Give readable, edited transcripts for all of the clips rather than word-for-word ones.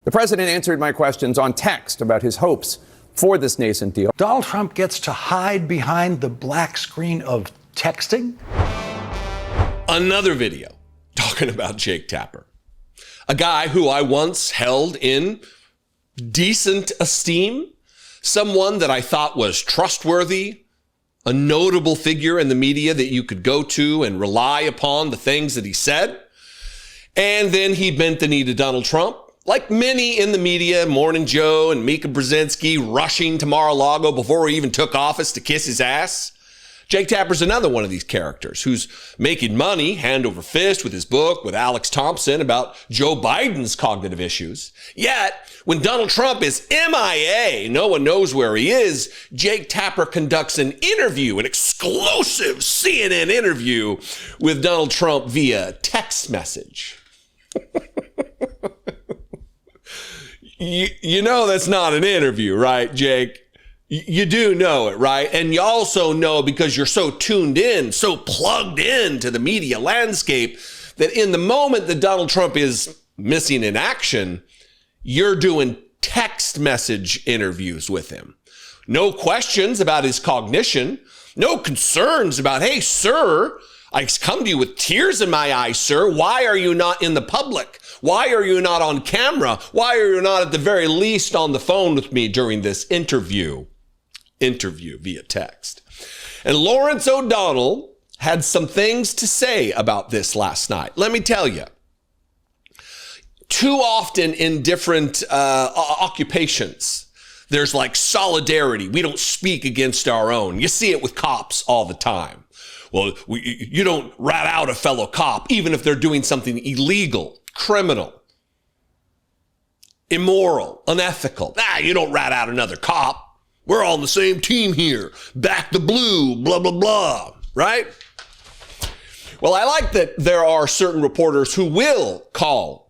The president answered my questions on text about his hopes for this nascent deal. Donald Trump gets to hide behind the black screen of texting. Another video talking about Jake Tapper, a guy who I once held in decent esteem, someone that I thought was trustworthy, a notable figure in the media that you could go to and rely upon the things that he said. And then he bent the knee to Donald Trump. Like many in the media, Morning Joe and Mika Brzezinski rushing to Mar-a-Lago before he even took office to kiss his ass. Jake Tapper's another one of these characters who's making money hand over fist with his book with Alex Thompson about Joe Biden's cognitive issues. Yet, when Donald Trump is MIA, no one knows where he is, Jake Tapper conducts an interview, an exclusive CNN interview with Donald Trump via text message. You know that's not an interview, right, Jake? You do know it, right? And you also know, because you're so tuned in, so plugged in to the media landscape, that in the moment that Donald Trump is missing in action, you're doing text message interviews with him. No questions about his cognition, no concerns about, hey, sir, I come to you with tears in my eyes, sir. Why are you not in the public? Why are you not on camera? Why are you not at the very least on the phone with me during this interview via text? And Lawrence O'Donnell had some things to say about this last night. Let me tell you, too often in different occupations, there's like solidarity. We don't speak against our own. You see it with cops all the time. Well, you don't rat out a fellow cop, even if they're doing something illegal, criminal, immoral, unethical. You don't rat out another cop. We're all on the same team here. Back the blue, blah, blah, blah, right? Well, I like that there are certain reporters who will call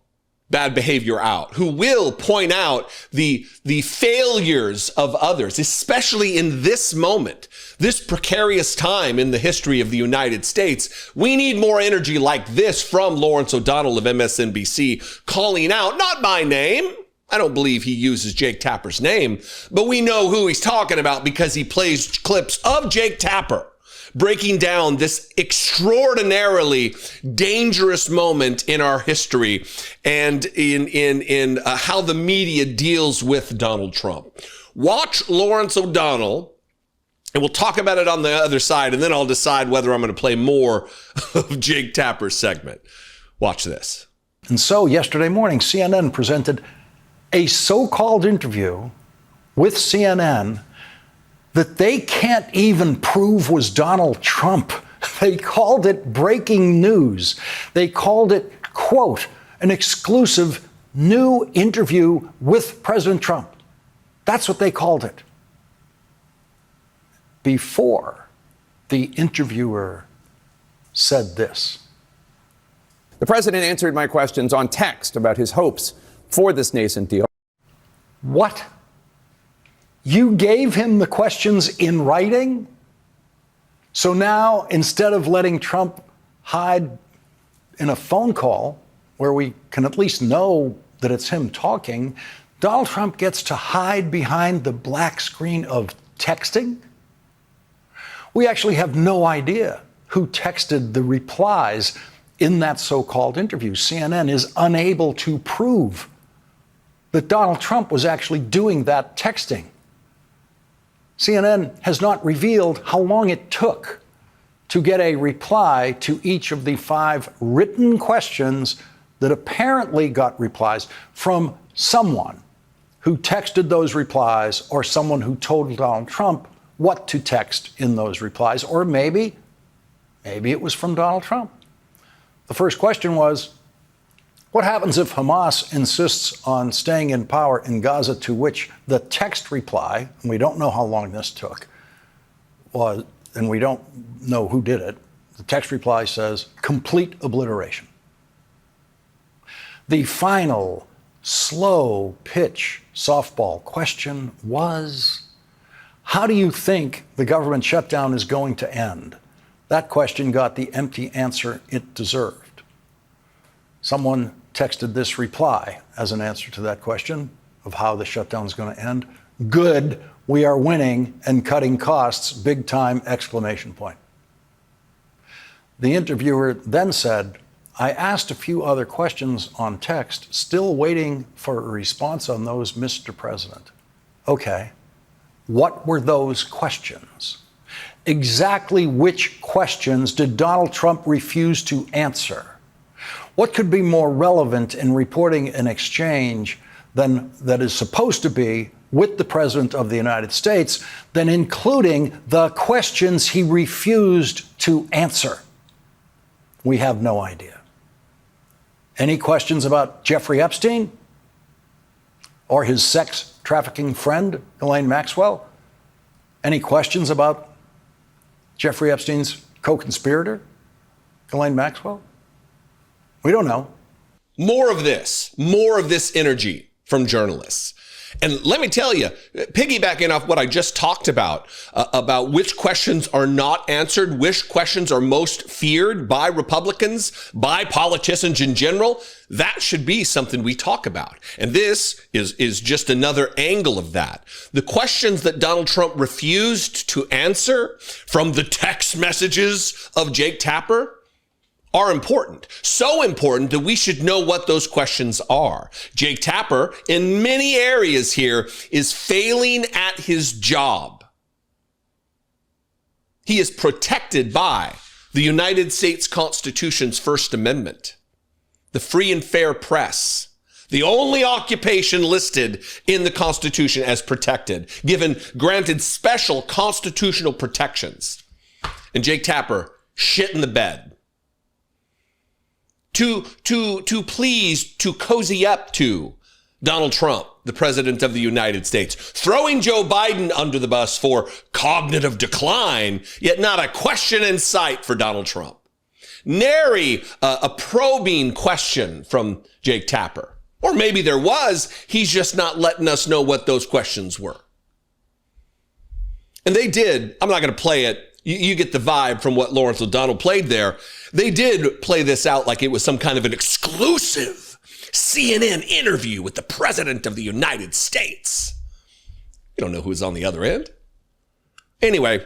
bad behavior out, who will point out the failures of others, especially in this moment, this precarious time in the history of the United States. We need more energy like this from Lawrence O'Donnell of MSNBC, calling out, not my name. I don't believe he uses Jake Tapper's name, but we know who he's talking about because he plays clips of Jake Tapper breaking down this extraordinarily dangerous moment in our history and in how the media deals with Donald Trump. Watch Lawrence O'Donnell, and we'll talk about it on the other side, and then I'll decide whether I'm going to play more of Jake Tapper's segment. Watch this. And so yesterday morning, CNN presented a so-called interview with CNN that they can't even prove was Donald Trump. They called it breaking news. They called it, quote, an exclusive new interview with President Trump. That's what they called it. Before the interviewer said this. The president answered my questions on text about his hopes for this nascent deal. What? You gave him the questions in writing? So now, instead of letting Trump hide in a phone call where we can at least know that it's him talking, Donald Trump gets to hide behind the black screen of texting? We actually have no idea who texted the replies in that so-called interview. CNN is unable to prove that Donald Trump was actually doing that texting. CNN has not revealed how long it took to get a reply to each of the 5 written questions that apparently got replies from someone who texted those replies, or someone who told Donald Trump what to text in those replies, or maybe it was from Donald Trump. The first question was, what happens if Hamas insists on staying in power in Gaza, to which the text reply, and we don't know how long this took, was, and we don't know who did it, the text reply says, complete obliteration. The final slow pitch softball question was, how do you think the government shutdown is going to end? That question got the empty answer it deserved. Someone texted this reply as an answer to that question of how the shutdown is going to end. Good, we are winning and cutting costs, big time, exclamation point. The interviewer then said, I asked a few other questions on text, still waiting for a response on those, Mr. President. Okay, what were those questions? Exactly which questions did Donald Trump refuse to answer? What could be more relevant in reporting an exchange than that is supposed to be with the President of the United States than including the questions he refused to answer? We have no idea. Any questions about Jeffrey Epstein or his sex trafficking friend, Ghislaine Maxwell? Any questions about Jeffrey Epstein's co-conspirator, Ghislaine Maxwell? We don't know. More of this energy from journalists. And let me tell you, piggybacking off what I just talked about which questions are not answered, which questions are most feared by Republicans, by politicians in general, that should be something we talk about. And this is just another angle of that. The questions that Donald Trump refused to answer from the text messages of Jake Tapper are important. So important that we should know what those questions are. Jake Tapper, in many areas here, is failing at his job. He is protected by the United States Constitution's First Amendment, the free and fair press, the only occupation listed in the Constitution as protected, granted special constitutional protections. And Jake Tapper shit in the bed. To cozy up to Donald Trump, the President of the United States, throwing Joe Biden under the bus for cognitive decline, yet not a question in sight for Donald Trump. Nary a probing question from Jake Tapper. Or maybe there was, he's just not letting us know what those questions were. And they did, I'm not going to play it. You get the vibe from what Lawrence O'Donnell played there. They did play this out like it was some kind of an exclusive CNN interview with the President of the United States. You don't know who's on the other end. Anyway,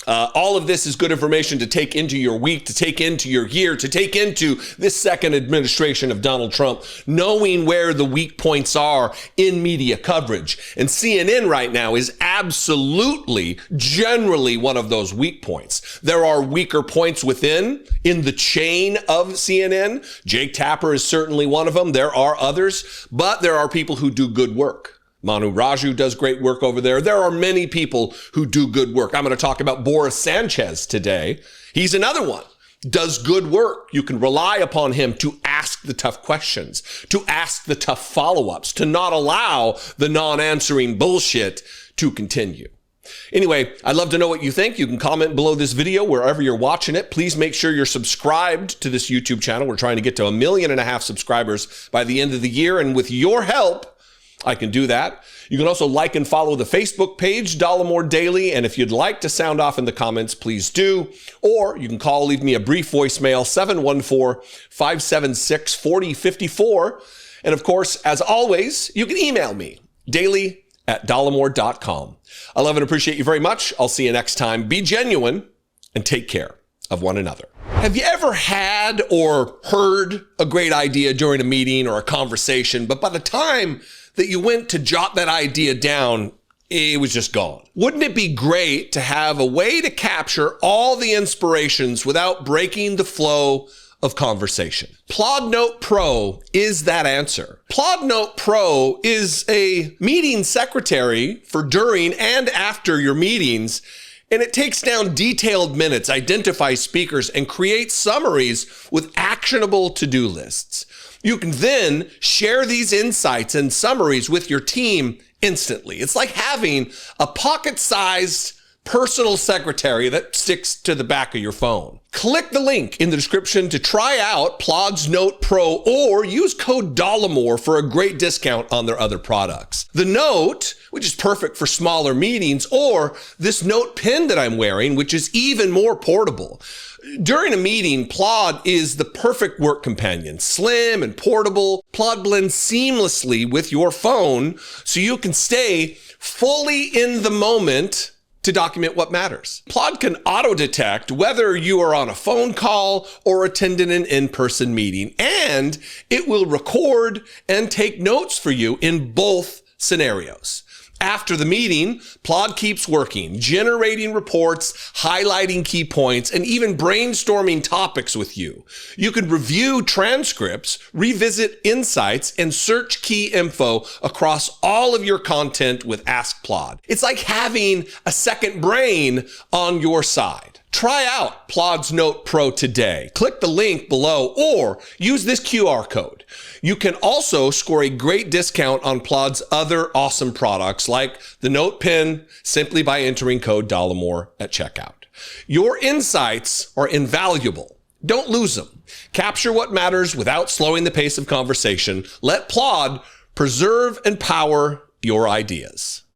all of this is good information to take into your week, to take into your year, to take into this second administration of Donald Trump, knowing where the weak points are in media coverage. And CNN right now is absolutely, generally one of those weak points. There are weaker points in the chain of CNN. Jake Tapper is certainly one of them. There are others, but there are people who do good work. Manu Raju does great work over there. There are many people who do good work. I'm going to talk about Boris Sanchez today. He's another one. Does good work. You can rely upon him to ask the tough questions, to ask the tough follow-ups, to not allow the non-answering bullshit to continue. Anyway, I'd love to know what you think. You can comment below this video wherever you're watching it. Please make sure you're subscribed to this YouTube channel. We're trying to get to 1.5 million subscribers by the end of the year. And with your help, I can do that. You can also like and follow the Facebook page, Dollemore Daily. And if you'd like to sound off in the comments, please do. Or you can leave me a brief voicemail, 714-576-4054. And of course, as always, you can email me, daily@dollemore.com. I love and appreciate you very much. I'll see you next time. Be genuine and take care of one another. Have you ever had or heard a great idea during a meeting or a conversation, but by the time that you went to jot that idea down, it was just gone? Wouldn't it be great to have a way to capture all the inspirations without breaking the flow of conversation? PlodNote Pro is that answer. PlodNote Pro is a meeting secretary for during and after your meetings, and it takes down detailed minutes, identifies speakers, and creates summaries with actionable to-do lists. You can then share these insights and summaries with your team instantly. It's like having a pocket-sized personal secretary that sticks to the back of your phone. Click the link in the description to try out Plod's Note Pro or use code Dollemore for a great discount on their other products. The Note, which is perfect for smaller meetings, or this Note pen that I'm wearing, which is even more portable. During a meeting, Plod is the perfect work companion. Slim and portable, Plod blends seamlessly with your phone so you can stay fully in the moment to document what matters. Plod can auto-detect whether you are on a phone call or attending an in-person meeting, and it will record and take notes for you in both scenarios. After the meeting, Plod keeps working, generating reports, highlighting key points, and even brainstorming topics with you. You can review transcripts, revisit insights, and search key info across all of your content with Ask Plod. It's like having a second brain on your side. Try out Plod's Note Pro today. Click the link below or use this QR code. You can also score a great discount on Plod's other awesome products like the Note Pen simply by entering code Dollemore at checkout. Your insights are invaluable. Don't lose them. Capture what matters without slowing the pace of conversation. Let Plod preserve and power your ideas.